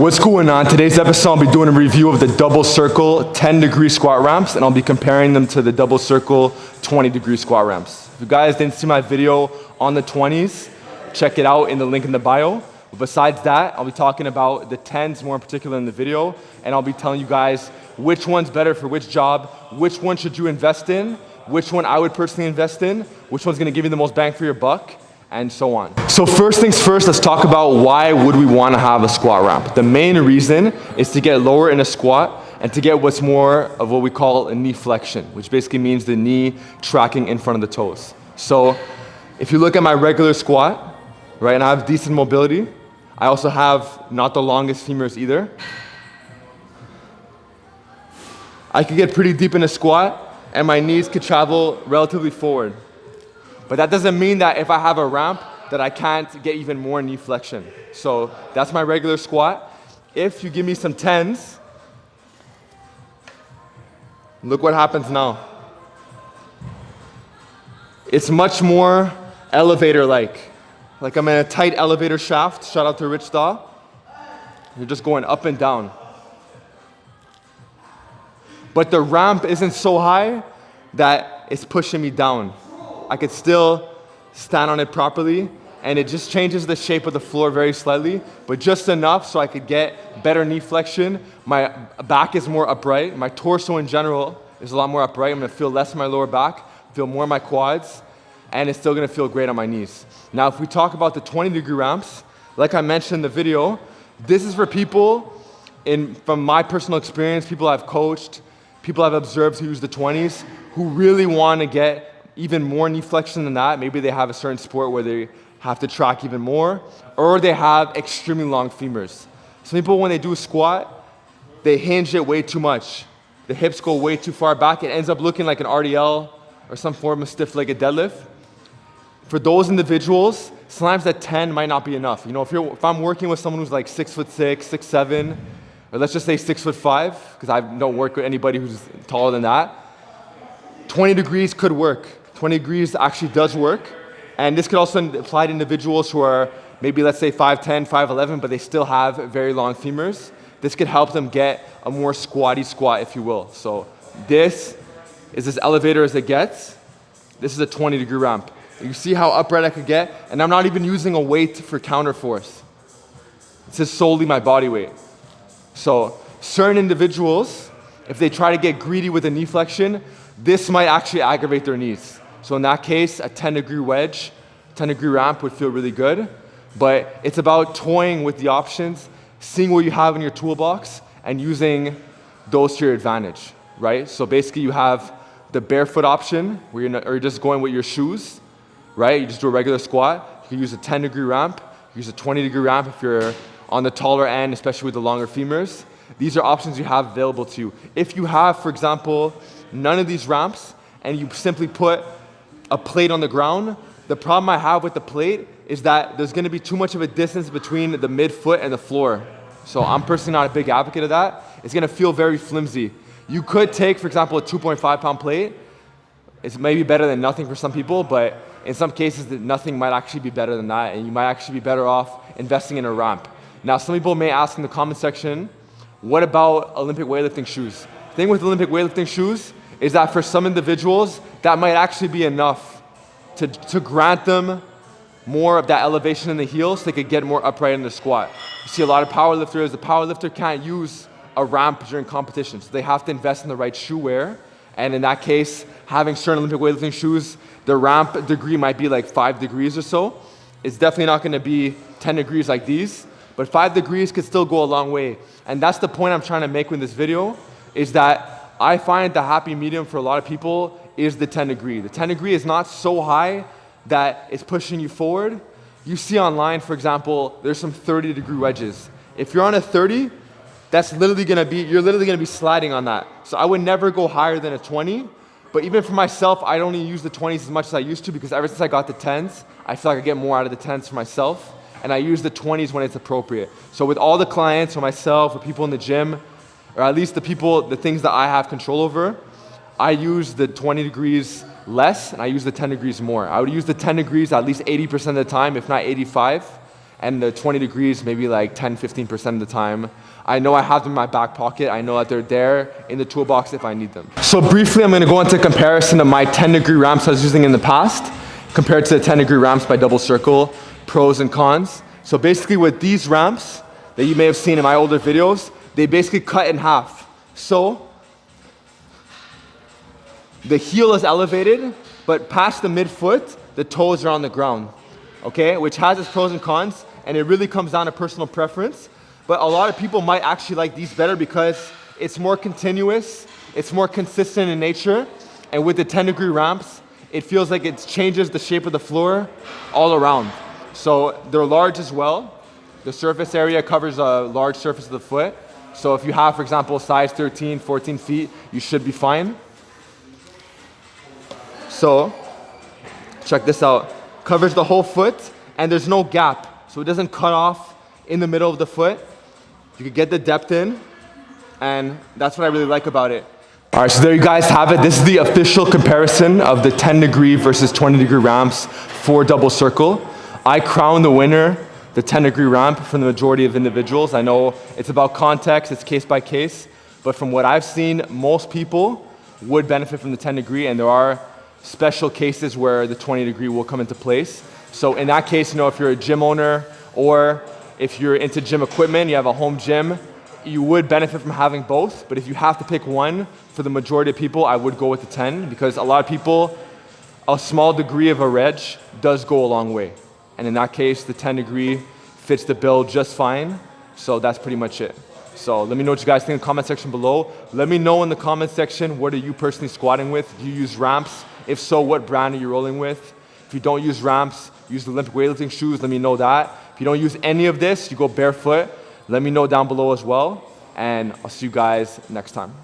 What's going on? Today's episode, I'll be doing a review of the double circle 10-degree squat ramps, and I'll be comparing them to the double circle 20-degree squat ramps. If you guys didn't see my video on the 20s, check it out in the link in the bio. But besides that, I'll be talking about the 10s more in particular in the video, and I'll be telling you guys which one's better for which job, which one should you invest in, which one I would personally invest in, which one's gonna give you the most bang for your buck, and so on. So first things first, let's talk about why would we want to have a squat ramp. The main reason is to get lower in a squat and to get what's more of what we call a knee flexion, which basically means the knee tracking in front of the toes. So if you look at my regular squat, right, and I have decent mobility, I also have not the longest femurs either. I could get pretty deep in a squat and my knees could travel relatively forward. But that doesn't mean that if I have a ramp that I can't get even more knee flexion. So that's my regular squat. If you give me some 10s, look what happens now. It's much more elevator-like. Like I'm in a tight elevator shaft. Shout out to Rich Daw. You're just going up and down. But the ramp isn't so high that it's pushing me down. I could still stand on it properly, and it just changes the shape of the floor very slightly, but just enough so I could get better knee flexion. My back is more upright. My torso in general is a lot more upright. I'm gonna feel less in my lower back, feel more in my quads, and it's still gonna feel great on my knees. Now, if we talk about the 20-degree ramps, like I mentioned in the video, this is for people, from my personal experience, people I've coached, people I've observed who use the 20s, who really wanna get even more knee flexion than that. Maybe they have a certain sport where they have to track even more, or they have extremely long femurs. Some people, when they do a squat, they hinge it way too much. The hips go way too far back. It ends up looking like an RDL or some form of stiff-legged deadlift. For those individuals, sometimes that 10 might not be enough. You know, if I'm working with someone who's like 6'6", 6'7", or let's just say 6'5", because I don't work with anybody who's taller than that, 20 degrees could work. 20 degrees actually does work. And this could also apply to individuals who are maybe, let's say, 5'10", 5'11", but they still have very long femurs. This could help them get a more squatty squat, if you will. So this is as elevator as it gets. This is a 20-degree ramp. You see how upright I could get? And I'm not even using a weight for counter force. This is solely my body weight. So certain individuals, if they try to get greedy with a knee flexion, this might actually aggravate their knees. So in that case, a 10-degree wedge, 10-degree ramp would feel really good. But it's about toying with the options, seeing what you have in your toolbox, and using those to your advantage, right? So basically you have the barefoot option, where you're just going with your shoes, right? You just do a regular squat. You can use a 10-degree ramp. Use a 20-degree ramp if you're on the taller end, especially with the longer femurs. These are options you have available to you. If you have, for example, none of these ramps, and you simply put a plate on the ground, the problem I have with the plate is that there's gonna be too much of a distance between the midfoot and the floor. So I'm personally not a big advocate of that. It's gonna feel very flimsy. You could take, for example, a 2.5-pound plate. It's maybe better than nothing for some people, but in some cases, nothing might actually be better than that, and you might actually be better off investing in a ramp. Now, some people may ask in the comment section, what about Olympic weightlifting shoes? The thing with Olympic weightlifting shoes is that for some individuals, that might actually be enough to grant them more of that elevation in the heel so they could get more upright in the squat. You see a lot of powerlifters, the powerlifter can't use a ramp during competition, so they have to invest in the right shoe wear. And in that case, having certain Olympic weightlifting shoes, the ramp degree might be like 5 degrees or so. It's definitely not gonna be 10 degrees like these, but 5 degrees could still go a long way. And that's the point I'm trying to make with this video, is that I find the happy medium for a lot of people is the 10 degree. The 10 degree is not so high that it's pushing you forward. You see online, for example, there's some 30-degree wedges. If you're on a 30, you're literally gonna be sliding on that. So I would never go higher than a 20, but even for myself, I don't even use the 20s as much as I used to, because ever since I got the 10s, I feel like I get more out of the 10s for myself, and I use the 20s when it's appropriate. So with all the clients, or myself, or people in the gym, or at least the things that I have control over, I use the 20 degrees less, and I use the 10 degrees more. I would use the 10 degrees at least 80% of the time, if not 85. and the 20 degrees maybe like 10-15% of the time. I know I have them in my back pocket. I know that they're there in the toolbox if I need them. So briefly, I'm gonna go into comparison of my 10-degree ramps I was using in the past compared to the 10-degree ramps by Double Circle, pros and cons. So basically with these ramps that you may have seen in my older videos, they basically cut in half. So the heel is elevated, but past the midfoot, the toes are on the ground, okay? Which has its pros and cons, and it really comes down to personal preference. But a lot of people might actually like these better because it's more continuous, it's more consistent in nature, and with the 10-degree ramps, it feels like it changes the shape of the floor all around. So they're large as well. The surface area covers a large surface of the foot. So if you have, for example, size 13, 14 feet, you should be fine. So check this out. Covers the whole foot, and there's no gap. So it doesn't cut off in the middle of the foot. You can get the depth in, and that's what I really like about it. All right, so there you guys have it. This is the official comparison of the 10-degree versus 20-degree ramps for Double Circle. I crown the winner, the 10-degree ramp, for the majority of individuals. I know it's about context, it's case by case, but from what I've seen, most people would benefit from the 10-degree, and there are special cases where the 20-degree will come into place. So in that case, if you're a gym owner or if you're into gym equipment, you have a home gym, you would benefit from having both. But if you have to pick one, for the majority of people, I would go with the 10, because a lot of people, a small degree of a reg does go a long way. And in that case, the 10-degree fits the bill just fine. So that's pretty much it. So let me know what you guys think in the comment section below. Let me know in the comment section, what are you personally squatting with? Do you use ramps? If so, what brand are you rolling with? If you don't use ramps, use the Olympic weightlifting shoes, let me know that. If you don't use any of this, you go barefoot, let me know down below as well. And I'll see you guys next time.